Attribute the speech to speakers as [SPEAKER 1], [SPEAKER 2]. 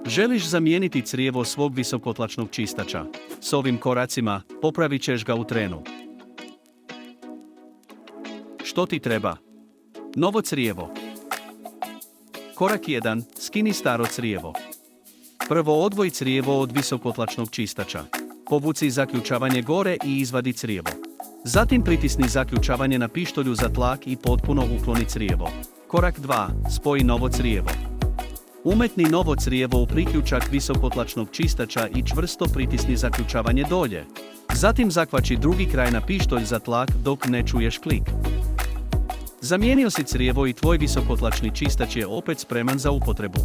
[SPEAKER 1] Želiš zamijeniti crijevo svog visokotlačnog čistača? S ovim koracima popravit ćeš ga u trenu. Što ti treba? Novo crijevo. Korak 1. Skini staro crijevo. Prvo odvoj crijevo od visokotlačnog čistača. Povuci zaključavanje gore i izvadi crijevo. Zatim pritisni zaključavanje na pištolju za tlak i potpuno ukloni crijevo. Korak 2. Spoji novo crijevo. Umetni novo crijevo u priključak visokotlačnog čistača i čvrsto pritisni zaključavanje dolje. Zatim zakvači drugi kraj na pištolj za tlak dok ne čuješ klik. Zamijenio si crijevo i tvoj visokotlačni čistač je opet spreman za upotrebu.